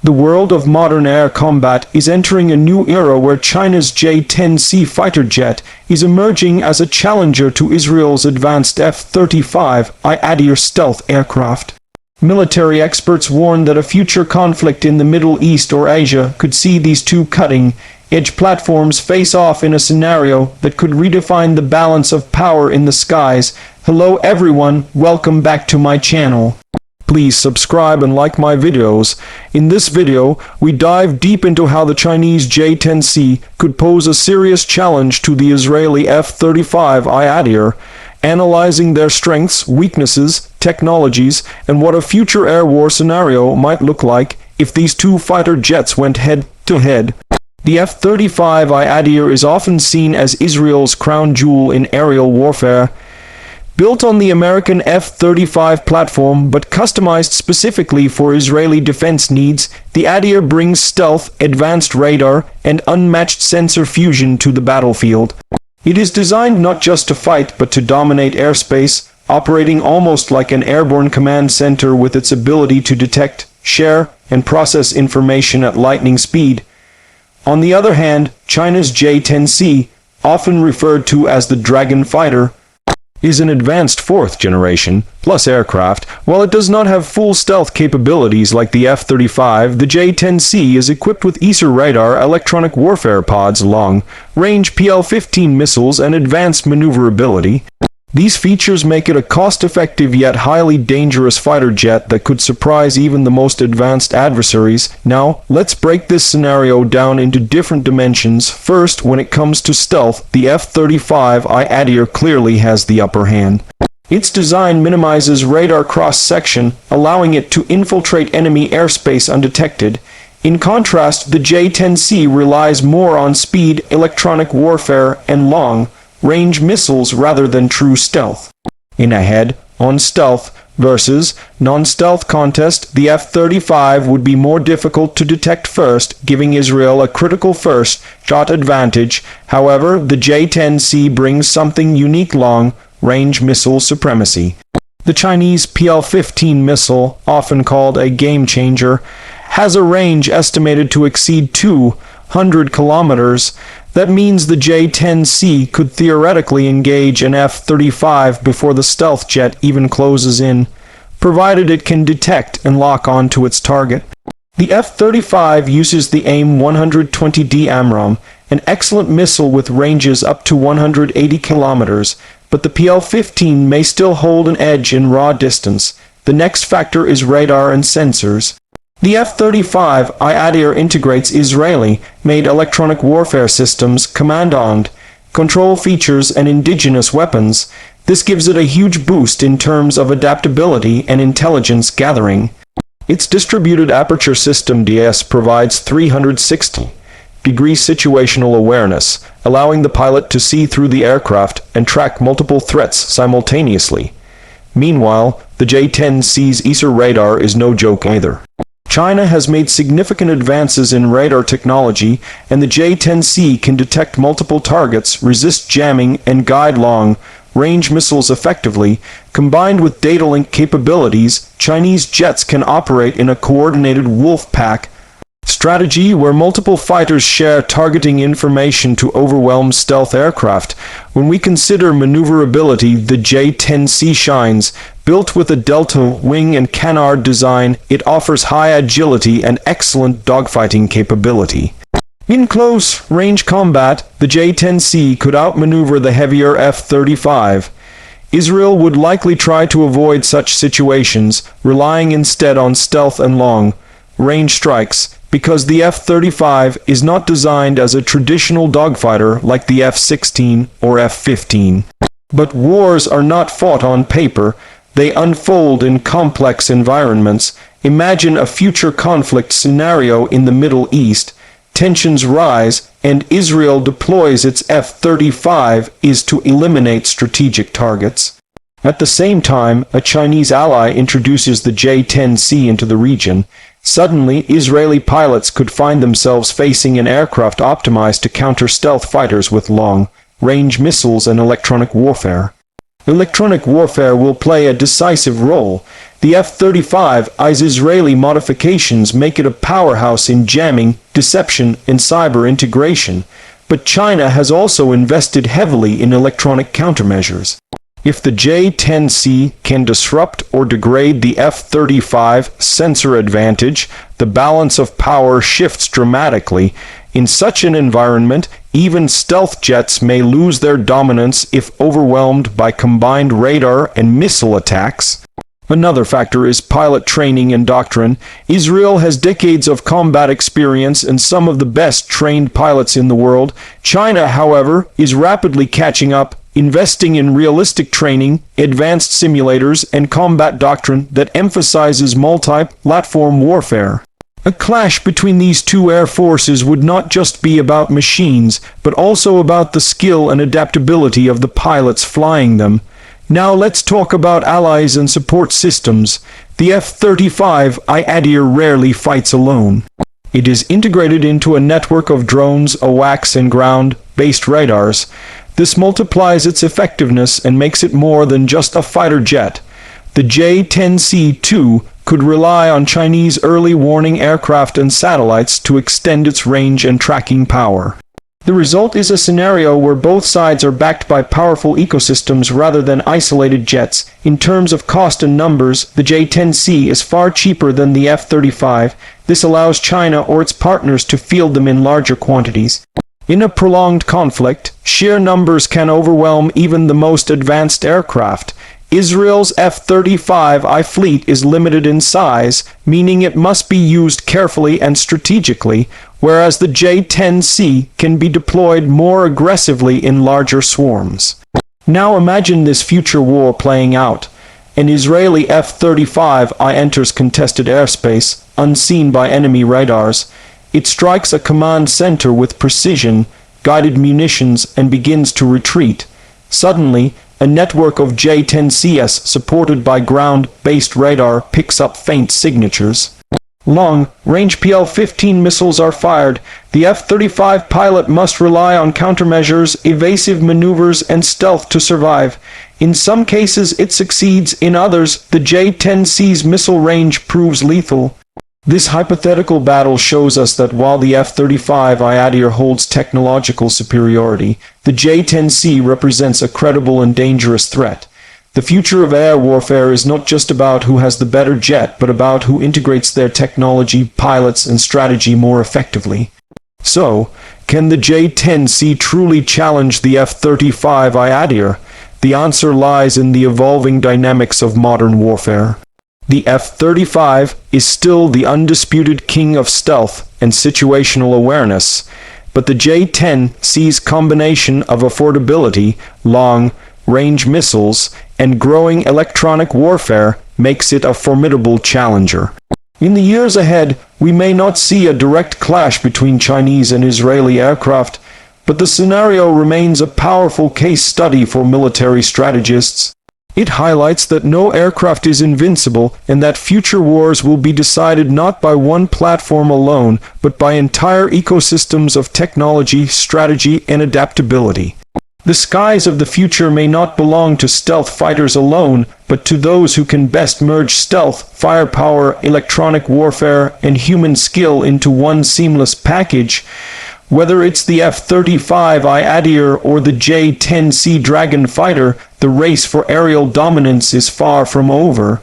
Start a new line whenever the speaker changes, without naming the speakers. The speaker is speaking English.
The world of modern air combat is entering a new era where China's J-10C fighter jet is emerging as a challenger to Israel's advanced F-35I Adir stealth aircraft. Military experts warn that a future conflict in the Middle East or Asia could see these two cutting-edge platforms face off in a scenario that could redefine the balance of power in the skies. Hello everyone, welcome back to my channel. Please subscribe and like my videos. In this video, we dive deep into how the Chinese J-10C could pose a serious challenge to the Israeli F-35I Adir, analyzing their strengths, weaknesses, technologies, and what a future air war scenario might look like if these two fighter jets went head-to-head. The F-35I Adir is often seen as Israel's crown jewel in aerial warfare. Built on the American F-35 platform but customized specifically for Israeli defense needs, the Adir brings stealth, advanced radar, and unmatched sensor fusion to the battlefield. It is designed not just to fight but to dominate airspace, operating almost like an airborne command center with its ability to detect, share, and process information at lightning speed. On the other hand, China's J-10C, often referred to as the Dragon Fighter, is an advanced fourth-generation plus aircraft. While it does not have full stealth capabilities like the F-35, the J-10C is equipped with ESR radar, electronic warfare pods, long-range PL-15 missiles, and advanced maneuverability. These features make it a cost-effective yet highly dangerous fighter jet that could surprise even the most advanced adversaries. Now, let's break this scenario down into different dimensions. First, when it comes to stealth, the F-35I Adir clearly has the upper hand. Its design minimizes radar cross-section, allowing it to infiltrate enemy airspace undetected. In contrast, the J-10C relies more on speed, electronic warfare, and long-range missiles rather than true stealth. In a head-on stealth versus non-stealth contest, the F-35 would be more difficult to detect first, giving Israel a critical first-shot advantage. However, the J-10C brings something unique: long-range missile supremacy. The Chinese PL-15 missile, often called a game-changer, has a range estimated to exceed 200 kilometers. That means the J-10C could theoretically engage an F-35 before the stealth jet even closes in, provided it can detect and lock onto its target. The F-35 uses the AIM-120D AMRAAM, an excellent missile with ranges up to 180 kilometers, but the PL-15 may still hold an edge in raw distance. The next factor is radar and sensors. The F-35I Adir integrates Israeli-made electronic warfare systems, command and control features, and indigenous weapons. This gives it a huge boost in terms of adaptability and intelligence gathering. Its distributed aperture system (DS) provides 360-degree situational awareness, allowing the pilot to see through the aircraft and track multiple threats simultaneously. Meanwhile, the J-10C's ESR radar is no joke either. China has made significant advances in radar technology, and the J-10C can detect multiple targets, resist jamming, and guide long-range missiles effectively. Combined with data link capabilities, Chinese jets can operate in a coordinated wolf pack strategy where multiple fighters share targeting information to overwhelm stealth aircraft. When we consider maneuverability, the J-10C shines. Built with a delta wing and canard design, it offers high agility and excellent dogfighting capability. In close-range combat, the J-10C could outmaneuver the heavier F-35. Israel would likely try to avoid such situations, relying instead on stealth and long-range strikes, because the F-35 is not designed as a traditional dogfighter like the F-16 or F-15. But wars are not fought on paper. They unfold in complex environments. Imagine a future conflict scenario in the Middle East. Tensions rise, and Israel deploys its F-35 is to eliminate strategic targets. At the same time, a Chinese ally introduces the J-10C into the region. Suddenly, Israeli pilots could find themselves facing an aircraft optimized to counter stealth fighters with long-range missiles and electronic warfare. Electronic warfare will play a decisive role. The F-35I's Israeli modifications make it a powerhouse in jamming, deception, and cyber integration, but China has also invested heavily in electronic countermeasures. If the J-10C can disrupt or degrade the F-35 sensor advantage, the balance of power shifts dramatically. In such an environment, even stealth jets may lose their dominance if overwhelmed by combined radar and missile attacks. Another factor is pilot training and doctrine. Israel has decades of combat experience and some of the best trained pilots in the world. China, however, is rapidly catching up, investing in realistic training, advanced simulators, and combat doctrine that emphasizes multi-platform warfare. A clash between these two air forces would not just be about machines, but also about the skill and adaptability of the pilots flying them. Now let's talk about allies and support systems. The F-35I Adir rarely fights alone. It is integrated into a network of drones, AWACS, and ground-based radars. This multiplies its effectiveness and makes it more than just a fighter jet. The J-10C, too, could rely on Chinese early warning aircraft and satellites to extend its range and tracking power. The result is a scenario where both sides are backed by powerful ecosystems rather than isolated jets. In terms of cost and numbers, the J-10C is far cheaper than the F-35. This allows China or its partners to field them in larger quantities. In a prolonged conflict, sheer numbers can overwhelm even the most advanced aircraft. Israel's F-35I fleet is limited in size, meaning it must be used carefully and strategically, whereas the J-10C can be deployed more aggressively in larger swarms. Now imagine this future war playing out. An Israeli F-35I enters contested airspace, unseen by enemy radars. It strikes a command center with precision, guided munitions, and begins to retreat. Suddenly, a network of J-10Cs supported by ground-based radar picks up faint signatures. Long-range PL-15 missiles are fired. The F-35 pilot must rely on countermeasures, evasive maneuvers, and stealth to survive. In some cases it succeeds, in others the J-10C's missile range proves lethal. This hypothetical battle shows us that while the F-35I Adir holds technological superiority, the J-10C represents a credible and dangerous threat. The future of air warfare is not just about who has the better jet, but about who integrates their technology, pilots, and strategy more effectively. So, can the J-10C truly challenge the F-35I Adir? The answer lies in the evolving dynamics of modern warfare. The F-35 is still the undisputed king of stealth and situational awareness, but the J-10C's combination of affordability, long-range missiles, and growing electronic warfare makes it a formidable challenger. In the years ahead, we may not see a direct clash between Chinese and Israeli aircraft, but the scenario remains a powerful case study for military strategists. It highlights that no aircraft is invincible and that future wars will be decided not by one platform alone, but by entire ecosystems of technology, strategy, and adaptability. The skies of the future may not belong to stealth fighters alone, but to those who can best merge stealth, firepower, electronic warfare, and human skill into one seamless package. Whether it's the F-35I Adir or the J-10C Dragon fighter, the race for aerial dominance is far from over.